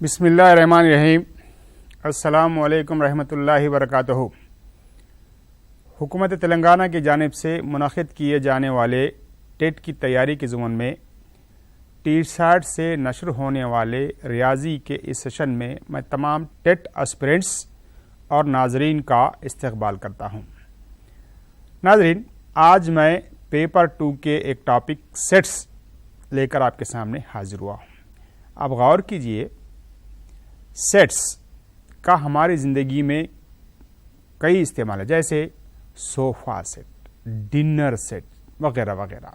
بسم اللہ الرحمن الرحیم۔ السلام علیکم رحمۃ اللہ وبرکاتہ۔ حکومت تلنگانہ کی جانب سے منعقد کیے جانے والے ٹیٹ کی تیاری کے ضمن میں ٹی-سیٹ سے نشر ہونے والے ریاضی کے اس سیشن میں میں تمام ٹیٹ اسپیرنٹس اور ناظرین کا استقبال کرتا ہوں۔ ناظرین، آج میں پیپر 2 کے ایک ٹاپک سیٹس لے کر آپ کے سامنے حاضر ہوا ہوں۔ آپ غور کیجئے، سیٹس کا ہماری زندگی میں کئی استعمال ہے، جیسے صوفہ سیٹ، ڈنر سیٹ وغیرہ وغیرہ۔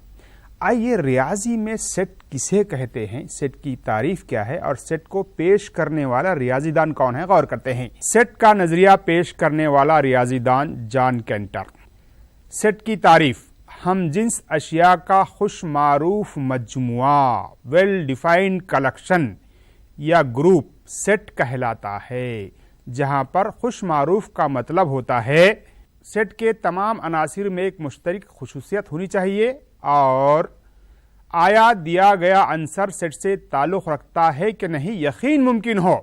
آئیے ریاضی میں سیٹ کسے کہتے ہیں، سیٹ کی تعریف کیا ہے اور سیٹ کو پیش کرنے والا ریاضی دان کون ہے، غور کرتے ہیں۔ سیٹ کا نظریہ پیش کرنے والا ریاضی دان جان کینٹر۔ سیٹ کی تعریف: ہم جنس اشیاء کا خوش معروف مجموعہ، ویل ڈیفائنڈ کلیکشن یا گروپ سیٹ کہلاتا ہے، جہاں پر خوش معروف کا مطلب ہوتا ہے سیٹ کے تمام عناصر میں ایک مشترک خصوصیت ہونی چاہیے اور آیا دیا گیا عنصر سیٹ سے تعلق رکھتا ہے کہ نہیں یقین ممکن ہو۔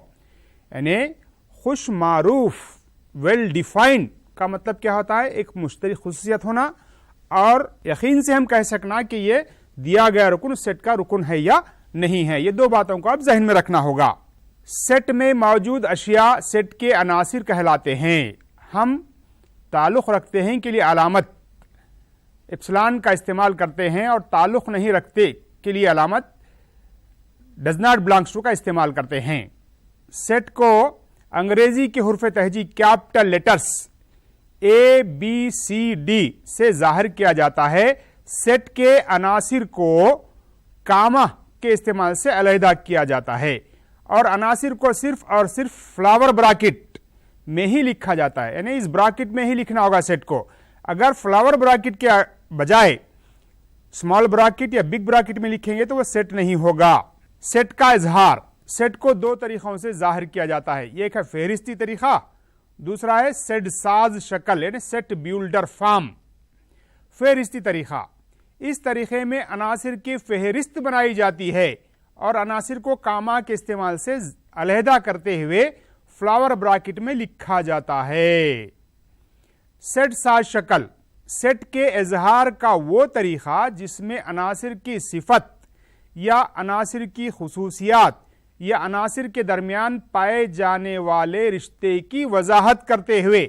یعنی خوش معروف ویل ڈیفائنڈ کا مطلب کیا ہوتا ہے؟ ایک مشترک خصوصیت ہونا اور یقین سے ہم کہہ سکنا کہ یہ دیا گیا رکن سیٹ کا رکن ہے یا نہیں ہے۔ یہ دو باتوں کو آپ ذہن میں رکھنا ہوگا۔ سیٹ میں موجود اشیاء سیٹ کے عناصر کہلاتے ہیں۔ ہم تعلق رکھتے ہیں کے لیے علامت اپسلان کا استعمال کرتے ہیں اور تعلق نہیں رکھتے کے لیے علامت ڈز ناٹ بلانگس ٹو کا استعمال کرتے ہیں۔ سیٹ کو انگریزی کے حروف تہجی کیپٹل لیٹرز ABCD سے ظاہر کیا جاتا ہے۔ سیٹ کے عناصر کو کاما کے استعمال سے علیحدہ کیا جاتا ہے اور عناصر کو صرف اور صرف فلاور براکٹ میں ہی لکھا جاتا ہے، یعنی اس براکٹ میں ہی لکھنا ہوگا سیٹ کو۔ اگر فلاور براکٹ کے بجائے اسمال براکٹ یا بگ براکٹ میں لکھیں گے تو وہ سیٹ نہیں ہوگا۔ سیٹ کا اظہار: سیٹ کو دو طریقوں سے ظاہر کیا جاتا ہے، ایک ہے فہرستی طریقہ، دوسرا ہے سیٹ ساز شکل یعنی سیٹ بیولڈر فارم۔ فہرستی طریقہ: اس طریقے میں عناصر کی فہرست بنائی جاتی ہے اور عناصر کو کاما کے استعمال سے علیحدہ کرتے ہوئے فلاور براکٹ میں لکھا جاتا ہے۔ سیٹ ساز شکل: سیٹ کے اظہار کا وہ طریقہ جس میں عناصر کی صفت یا عناصر کی خصوصیات یا عناصر کے درمیان پائے جانے والے رشتے کی وضاحت کرتے ہوئے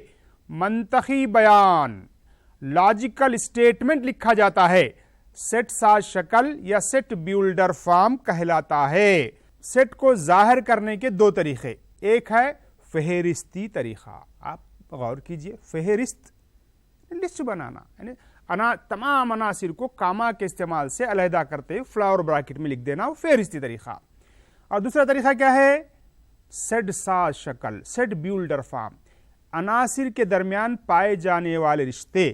منطقی بیان لاجیکل اسٹیٹمنٹ لکھا جاتا ہے، سیٹ ساز شکل یا سیٹ بیولڈر فارم کہلاتا ہے۔ سیٹ کو ظاہر کرنے کے دو طریقے، ایک ہے فہرستی طریقہ۔ آپ غور کیجئے، فہرست لسٹ بنانا یعنی تمام عناصر کو کاما کے استعمال سے علیحدہ کرتے ہوئے فلاور براکٹ میں لکھ دینا، وہ فہرستی طریقہ۔ اور دوسرا طریقہ کیا ہے؟ سیٹ ساز شکل، سیٹ بیولڈر فارم۔ عناصر کے درمیان پائے جانے والے رشتے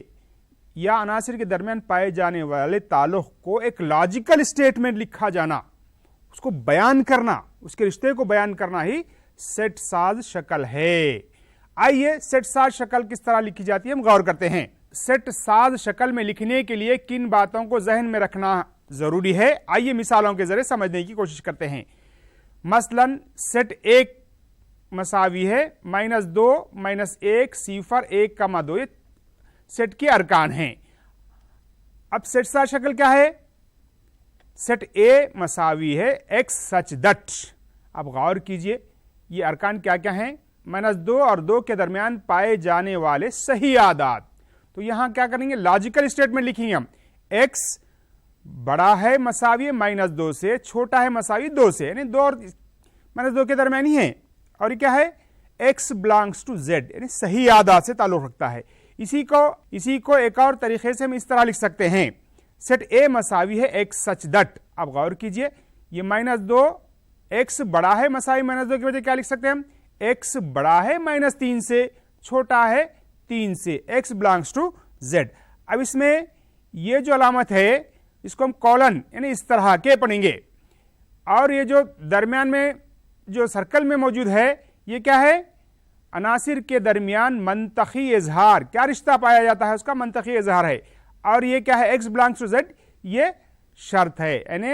یا عناصر کے درمیان پائے جانے والے تعلق کو ایک لاجیکل اسٹیٹمنٹ لکھا جانا، اس کو بیان کرنا، اس کے رشتے کو بیان کرنا ہی سیٹ ساز شکل ہے۔ آئیے سیٹ ساز شکل کس طرح لکھی جاتی ہے ہم غور کرتے ہیں۔ سیٹ ساز شکل میں لکھنے کے لیے کن باتوں کو ذہن میں رکھنا ضروری ہے، آئیے مثالوں کے ذریعے سمجھنے کی کوشش کرتے ہیں۔ مثلا سیٹ 1 مساوی ہے -2 -1 صفر 1,2، یہ سیٹ کے ارکان ہیں۔ اب سیٹ ساز شکل کیا ہے؟ سیٹ A مساوی ہے X such that۔ اب غور کیجئے یہ ارکان کیا کیا ہیں؟ -2 اور 2 کے درمیان پائے جانے والے صحیح اعداد۔ تو یہاں کیا کریں گے؟ لاجیکل اسٹیٹمنٹ لکھیں گے ہم، X بڑا ہے مساوی -2 سے، چھوٹا ہے مساوی 2 سے، یعنی 2 اور -2 کے درمیان ہی ہے۔ اور یہ کیا ہے؟ X belongs to Z یعنی صحیح اعداد سے تعلق رکھتا ہے۔ اسی کو ایک اور طریقے سے ہم اس طرح لکھ سکتے ہیں، سیٹ A مساوی ہے X such that۔ اب غور کیجئے یہ -2 X بڑا ہے مساوی -2 کی وجہ کیا لکھ سکتے ہیں ہم؟ X بڑا ہے -3 سے، چھوٹا ہے 3 سے، X belongs to Z۔ اب اس میں یہ جو علامت ہے اس کو ہم کولن یعنی اس طرح کے پڑھیں گے، اور یہ جو درمیان میں جو سرکل میں موجود ہے یہ کیا ہے؟ عناصر کے درمیان منطقی اظہار، کیا رشتہ پایا جاتا ہے اس کا؟ منطقی اظہار ہے۔ اور یہ کیا ہے؟ X belongs to Z، یہ شرط ہے، یعنی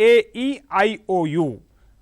AEIOU।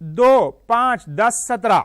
2, 5, 10, 17।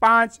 5,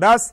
10,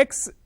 x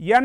n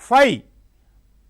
5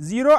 0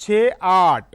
6 8,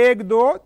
1 2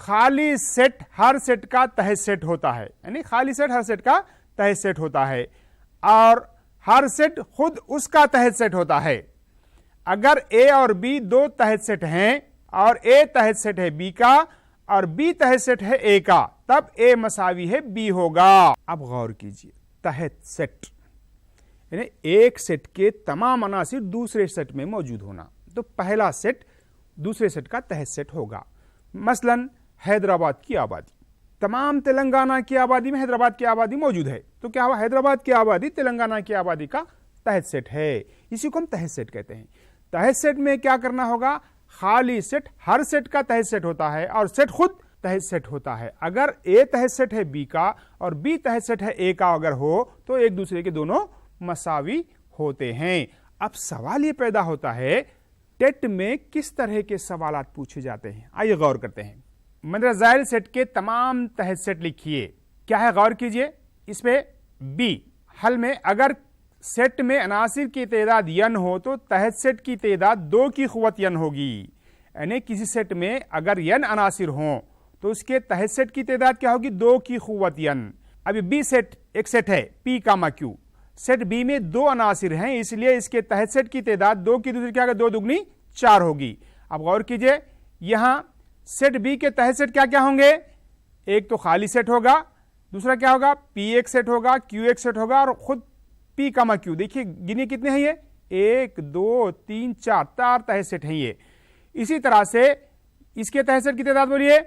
خالی سیٹ ہر سیٹ کا تحت سیٹ ہوتا ہے، یعنی خالی سیٹ ہر سیٹ کا تحت سیٹ ہوتا ہے، اور ہر سیٹ خود اس کا تحت سیٹ ہوتا ہے۔ اگر اے اور بی دو تحت سیٹ ہیں اور اے تحت سیٹ ہے بی کا اور بی تحت سیٹ ہے اے کا، تب اے مساوی ہے بی ہوگا۔ اب غور کیجئے، تحت سیٹ یعنی ایک سیٹ کے تمام عناصر دوسرے سیٹ میں موجود ہونا، تو پہلا سیٹ دوسرے سیٹ کا تحت سیٹ ہوگا۔ مثلا حیدرآباد کی آبادی، تمام تلنگانہ کی آبادی میں حیدرآباد کی آبادی موجود ہے، تو کیا ہوا؟ حیدرآباد کی آبادی تلنگانہ کی آبادی کا تحت سیٹ ہے، اسی کو ہم تحت سیٹ کہتے ہیں۔ تحت سیٹ میں کیا کرنا ہوگا؟ خالی سیٹ ہر سیٹ کا تحت سیٹ ہوتا ہے اور سیٹ خود تحت سیٹ ہوتا ہے۔ اگر اے تحت سیٹ ہے بی کا اور بی تحت سیٹ ہے اے کا اگر ہو تو ایک دوسرے کے دونوں مساوی ہوتے ہیں۔ اب سوال یہ پیدا ہوتا ہے، ٹیٹ میں کس طرح کے سوالات پوچھے جاتے ہیں؟ آئیے غور کرتے ہیں۔ مدرزائل سیٹ کے تمام تحت سیٹ لکھیے، کیا ہے غور کیجئے اس پہ۔ بی حل میں اگر سیٹ میں عناصر کی تعداد n ہو تو تحت سیٹ کی تعداد 2 کی قوت n ہوگی، یعنی کسی سیٹ میں اگر n عناصر ہوں تو اس کے تحت سیٹ کی تعداد کیا ہوگی؟ 2 کی قوت n۔ ابھی بی سیٹ ایک سیٹ ہے پی کاما کیو، سیٹ بی میں 2 عناصر ہیں، اس لیے اس کے تحت سیٹ کی تعداد 2 کی دوسری کیا ہوگی؟ 2 دوگنی 4 ہوگی۔ اب غور کیجئے، یہاں سیٹ بی کے تحت سیٹ کیا کیا ہوں گے؟ ایک تو خالی سیٹ ہوگا، دوسرا کیا ہوگا؟ پی ایک سیٹ ہوگا، کیو ایک سیٹ ہوگا، اور خود پی کاما کیو۔ دیکھیے گنی کتنے ہیں یہ؟ 1 2 3 4 4 تحت سیٹ ہیں یہ۔ اسی طرح سے اس کے تحت سیٹ کی تعداد بولیے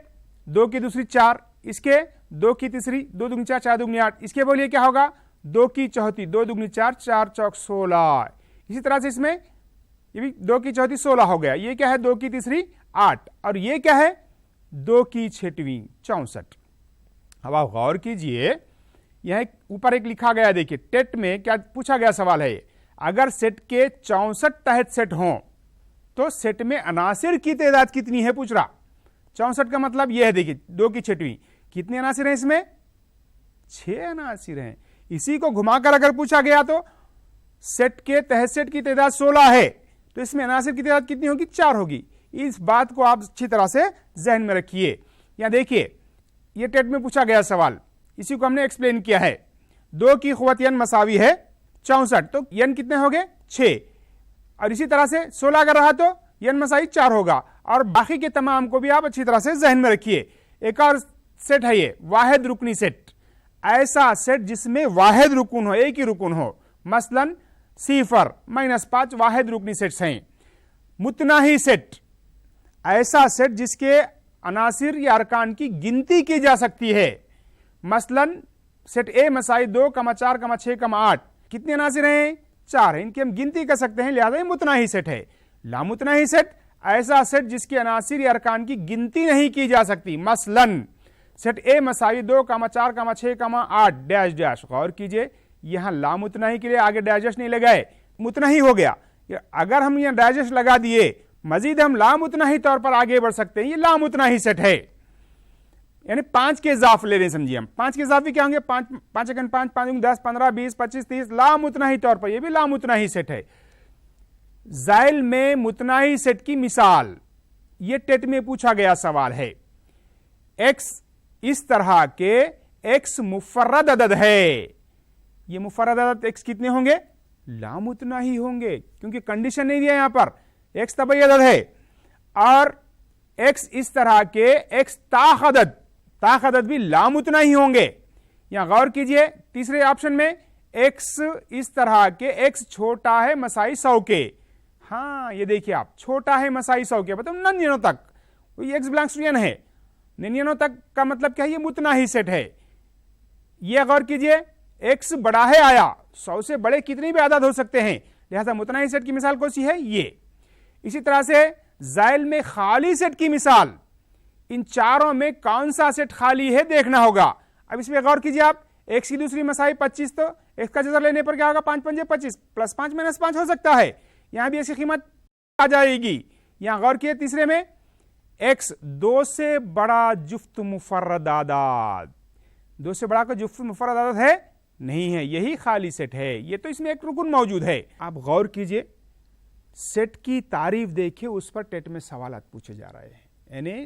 2 کی دوسری 4، اس کے 2 کی تیسری 2 دوگنی 4 4 دوگنی 8، اس کے بولیے کیا ہوگا؟ 2 کی چوتھی 2 دوگنی 4 4 چوک 16۔ اسی طرح سے اس میں یہ بھی 2 کی چوتھی 16 ہو گیا، یہ کیا ہے؟ 2 کی تیسری 8، اور یہ کیا ہے؟ 2 کی چھٹویں 64۔ اب آپ غور کیجئے، یہاں اوپر ایک لکھا گیا، دیکھیے ٹیٹ میں کیا پوچھا گیا سوال ہے، اگر سیٹ کے 64 تحت سیٹ ہوں تو سیٹ میں عناصر کی تعداد کتنی ہے پوچھ رہا۔ 64 کا مطلب یہ ہے، دیکھیے 2 کی چھٹویں، کتنے عناصر ہیں اس میں؟ 6 عناصر ہیں۔ اسی کو گھما کر اگر پوچھا گیا تو سیٹ کے تحت سیٹ کی تعداد 16 ہے تو اس میں عناصر کی تعداد کتنی ہوگی؟ 4 ہوگی۔ اس بات کو آپ اچھی طرح سے ذہن میں رکھیے۔ یہاں دیکھیے یہ ٹیٹ میں پوچھا گیا سوال، اسی کو ہم نے ایکسپلین کیا ہے۔ 2 کی قوت n مساوی ہے 64، تو n کتنے ہو گئے؟ 6، اور اسی طرح سے 16 اگر رہا تو n مساوی 4 ہوگا، اور باقی کے تمام کو بھی آپ اچھی طرح سے ذہن میں رکھیے۔ ایک اور سیٹ ہے یہ واحد رکنی سیٹ، ایسا سیٹ جس میں واحد رکن ہو، ایک ہی رکن ہو، مثلا 0 -5 واحد رکنی سیٹس ہیں۔ متناہی سیٹ، ایسا سیٹ جس کے عناصر یا ارکان کی گنتی کی جا سکتی ہے، مثلا سیٹ اے مساوی 2, 4, 6, 8، کتنے عناصر ہیں؟ 4 ہیں، ان کی ہم گنتی کر سکتے ہیں، لہذا یہ متناہی سیٹ ہے۔ لامتناہی سیٹ، ایسا سیٹ جس کے عناصر یا ارکان کی گنتی نہیں کی جا سکتی، مثلا سیٹ اے مساوی 2, 4, 6, 8 ڈیش ڈیش۔ غور کیجئے یہاں لامتناہی کے لیے آگے ڈیش نہیں لگائے، متناہی ہو گیا۔ اگر ہم یہاں ڈیش لگا دیے، مزید ہم لامتناہی طور پر آگے بڑھ سکتے ہیں، یہ لامتناہی سیٹ ہے، یعنی 5 کے اضاف لے رہے ہیں، سمجھیے ہم 5 کے اضافی کیا ہوں گے؟ 5 5 5 5 10 15 20 25 30 لامتناہی طور پر، یہ بھی لامتناہی سیٹ ہے۔ زائل میں متناہی سیٹ کی مثال، یہ ٹیٹ میں پوچھا گیا سوال ہے۔ ایکس اس طرح کے ایکس مفرد عدد ہے، یہ مفرد عدد ایکس کتنے ہوں گے؟ لامتناہی ہوں گے، کیونکہ کنڈیشن نہیں دیا یہاں پر، ایکس طبعی عدد ہے۔ اور ایکس اس طرح کے ایکس تاخ عدد بھی لامتناہی ہوں گے۔ یہاں غور کیجئے تیسرے آپشن میں، ایکس اس طرح کے ایکس چھوٹا ہے مساوی 100 کے، ہاں یہ دیکھیے آپ، چھوٹا ہے مساوی 100 کے، مطلب نن تک، ایکس بلانگس ٹو n ہے، نن تک کا مطلب کیا ہے؟ یہ متناہی سیٹ ہے۔ یہ غور کیجئے ایکس بڑا ہے آیا، 100 سے بڑے کتنے بھی عدد ہو سکتے ہیں، لہذا متناہی سیٹ کی مثال کون سی ہے؟ یہ۔ اسی طرح سے زائل میں خالی سیٹ کی مثال، ان چاروں میں کون سا سیٹ خالی ہے دیکھنا ہوگا۔ اب اس میں غور کیجئے آپ، ایکس کی دوسری مساوی 25، تو ایکس کا جذر لینے پر کیا ہوگا؟ 5 5 25 پلس 5 مائنس 5 ہو سکتا ہے، یہاں بھی ایک کی قیمت آ جائے گی۔ یہاں غور کیے تیسرے میں، ایکس 2 سے بڑا جفت مفرد اعداد، 2 سے بڑا کا جفت مفرد اعداد ہے نہیں ہے، یہی خالی سیٹ ہے، یہ تو اس میں ایک رکن موجود ہے۔ آپ غور کیجئے سیٹ کی تعریف دیکھیے، اس پر ٹیٹ میں سوالات پوچھے جا رہے ہیں، یعنی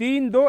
3 2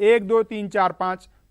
1 2 3 4 5,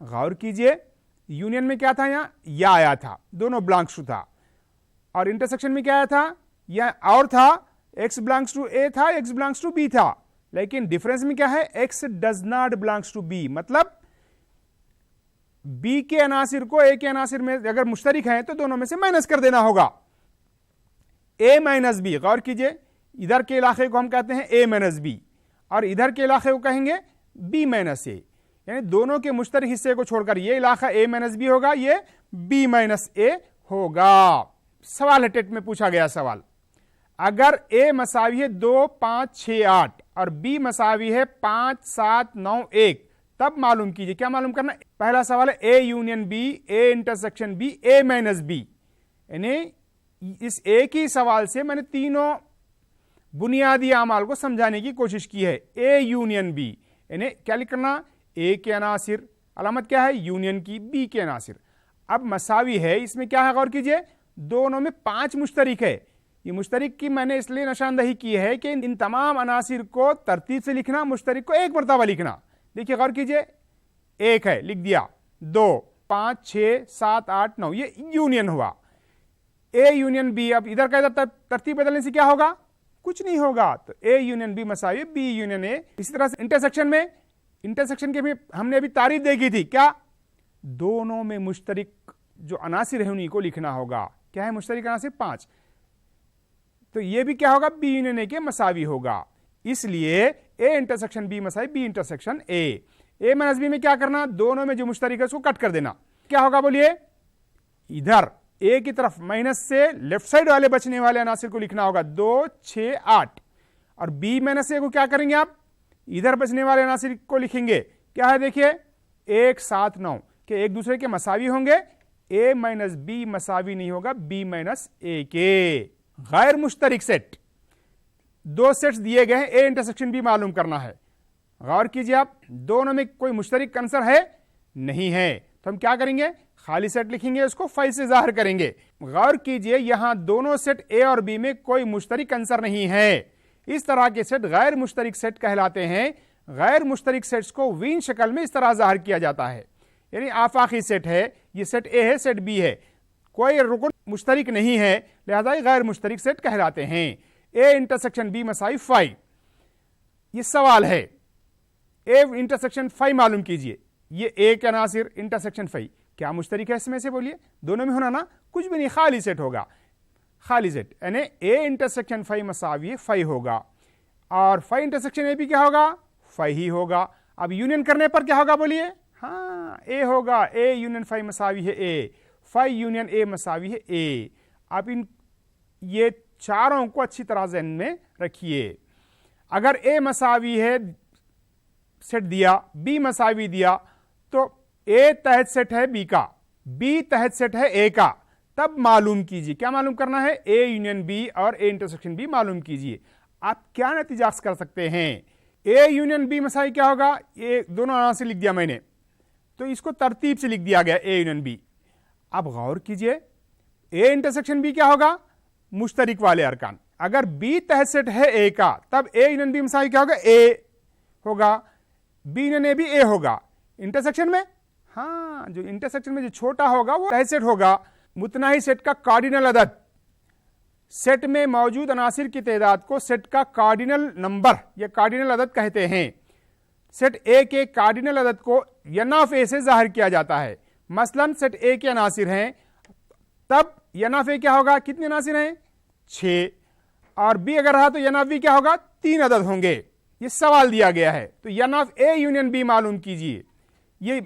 غور کیجئے یونین میں کیا تھا, یہاں یا آیا تھا, دونوں بلانگس ٹو تھا, اور انٹرسیکشن میں کیا آیا تھا, یا اور تھا, ایکس بلانگس ٹو اے تھا, ایکس بلانگس ٹو بی تھا, لیکن ڈفرنس میں کیا ہے, x does not belongs to be, مطلب بی کے عناصر کو اے کے عناصر میں اگر مشترک ہیں تو دونوں میں سے مائنس کر دینا ہوگا. اے مائنس بی, غور کیجئے ادھر کے علاقے کو ہم کہتے ہیں اے مائنس بی, اور ادھر کے علاقے کو کہیں گے بی مائنس اے, یعنی دونوں کے مشترک حصے کو چھوڑ کر یہ علاقہ اے مائنس بی ہوگا, یہ بی مائنس اے ہوگا. سوال ہے ٹیٹ میں پوچھا گیا سوال, اگر اے مساوی ہے 2 5 6 8 اور بی مساوی ہے 5 7 9 1, تب معلوم کیجئے. کیا معلوم کرنا, پہلا سوال ہے A union B, A intersection B, A minus B. یعنی اس ایک ہی سوال سے میں نے تینوں بنیادی اعمال کو سمجھانے کی کوشش کی ہے. اے یونین بی, یعنی کیا لکھنا, اے کے عناصر علامت کیا ہے, یونین کی, بی کے عناصر. اب مساوی ہے, اس میں کیا ہے, غور کیجئے دونوں میں 5 مشترک ہے. یہ مشترک کی میں نے اس لیے نشاندہی کی ہے کہ ان تمام عناصر کو ترتیب سے لکھنا, مشترک کو ایک مرتبہ لکھنا. دیکھیے غور کیجئے, 1 ہے لکھ دیا, 2 5 6 7 8 9, یہ یونین ہوا. اے یونین بی, اب ادھر کا ادھر ترتیب بدلنے سے کیا ہوگا, کچھ نہیں ہوگا. تو اے یونین بی مساوی بی یونین اے. اسی طرح سے انٹرسیکشن میں, انٹرسیکشن کے بھی ہم نے ابھی تعریف دیکھی تھی, کیا دونوں میں مشترک جو عناصر ہیں انہیں کو لکھنا ہوگا. کیا ہے مشترک عناصر 5, تو یہ بھی کیا ہوگا, بی یونین اے کے مساوی ہوگا. اس لیے اے انٹرسیکشن بی مساوی B intersection A. A minus B میں کیا کرنا, دونوں میں جو مشترک ہے اس کو کٹ کر دینا. کیا ہوگا بولیے, ادھر اے کی طرف مائنس سے لیفٹ سائڈ والے بچنے والے عناصر کو لکھنا ہوگا 2 6 8, اور بی مائنس اے کو کیا کریں گے آپ, ادھر بچنے والے عناصر کو لکھیں گے. کیا ہے دیکھیے 1 7 9, کہ ایک دوسرے کے مساوی ہوں گے. اے مائنس بی مساوی نہیں ہوگا بی مائنس اے کے. غیر مشترک سیٹ, 2 سیٹس دیے گئے ہیں, اے انٹرسیکشن بی معلوم کرنا ہے. غور کیجئے آپ, دونوں میں کوئی مشترک عنصر ہے, نہیں ہے, تو ہم کیا کریں گے, خالی سیٹ لکھیں گے, اس کو فائی سے ظاہر کریں گے. غور کیجئے یہاں دونوں سیٹ اے اور بی میں کوئی مشترک عنصر نہیں ہے. اس طرح کے سیٹ غیر مشترک سیٹ کہلاتے ہیں. غیر مشترک سیٹس کو وین شکل میں اس طرح ظاہر کیا جاتا ہے, یعنی آفاقی سیٹ ہے, یہ سیٹ اے ہے, سیٹ بی ہے, کوئی رکن مشترک نہیں ہے, لہذا یہ غیر مشترک سیٹ کہلاتے ہیں. اے انٹرسیکشن بی مساوی 5, یہ سوال ہے, اے انٹرسیکشن 5 معلوم کیجئے. یہ اے کے عناصر انٹرسیکشن 5 کیا مشترک ہے اس میں سے, بولیے دونوں میں ہونا نا, کچھ بھی نہیں, خالی سیٹ ہوگا, خالی سیٹ, یعنی اے انٹرسیکشن 5 مساوی 5 ہوگا, اور 5 انٹرسیکشن اے بھی کیا ہوگا, 5 ہی ہوگا. اب یونین کرنے پر کیا ہوگا بولیے, ہاں اے ہوگا, اے یونین 5 مساوی ہے اے, 5 یونین اے مساوی ہے اے. آپ ان یہ چاروں کو اچھی طرح ذہن میں رکھیے. اگر اے مساوی ہے سیٹ دیا, بی مساوی دیا, تو اے تحت سیٹ ہے بی کا, بی تحت سیٹ ہے اے کا, تب معلوم کیجئے. کیا معلوم کرنا ہے, اے یونین بی اور اے انٹرسیکشن بی معلوم کیجئے. آپ کیا نتیجہ کر سکتے ہیں, اے یونین بی مساوی کیا ہوگا, یہ دونوں عناصر لکھ دیا میں نے, تو اس کو ترتیب سے لکھ دیا گیا اے یونین بی. اب غور کیجئے اے انٹرسیکشن بی کیا ہوگا, مشترک والے ارکان. اگر بی تحت سیٹ ہے اے کا, تب اے یونین بی مساوی کیا ہوگا, اے ہوگا, بی یونین اے بھی اے ہوگا. انٹرسیکشن میں, ہاں جو انٹرسیکشن میں جو چھوٹا ہوگا وہ تحت سیٹ ہوگا. متناہی سیٹ کا کارڈینل عدد, سیٹ میں موجود عناصر کی تعداد کو سیٹ کا کارڈینل نمبر یا کارڈینل عدد کہتے ہیں. سیٹ اے کے کارڈینل عدد کو n آف اے سے ظاہر کیا جاتا ہے. مثلا سیٹ اے کے عناصر ہیں, تب n آف اے کیا ہوگا, کتنے عناصر ہیں, 6, اور بی اگر رہا تو n آف بی کیا ہوگا, 3 عدد ہوں گے. یہ سوال دیا گیا ہے, تو n of a union be معلوم کیجئے. یہ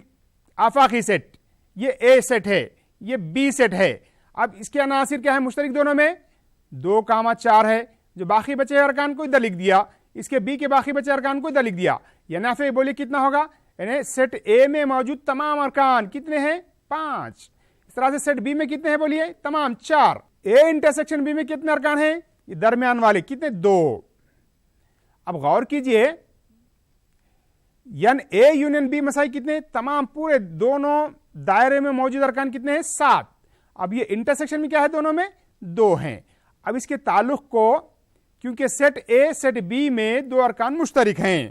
آفاقی سیٹ, یہ اے سیٹ ہے, یہ بی سیٹ ہے. اب اس کے عناصر کیا ہے مشترک دونوں میں, 2 4 ہے, جو باقی بچے ارکان کو ادھر لکھ دیا, اس کے بی کے باقی بچے ارکان کو ادھر لکھ دیا. n آف اے بولیے کتنا ہوگا, یعنی سیٹ اے میں موجود تمام ارکان کتنے ہیں, 5. اس طرح سے سیٹ بی میں کتنے ہیں بولیے, تمام 4. اے انٹرسیکشن بی میں کتنے ارکان ہیں, یہ درمیان والے کتنے, 2. اب غور کیجئے یعنی اے یونین بی مساوی کتنے, تمام پورے دونوں دائرے میں موجود ارکان کتنے ہیں, 7. اب یہ انٹرسیکشن میں کیا ہے, دونوں میں 2 ہیں. اب اس کے تعلق کو, کیونکہ سیٹ اے سیٹ بی میں 2 ارکان مشترک ہیں,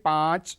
5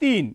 3,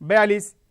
42,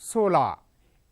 16।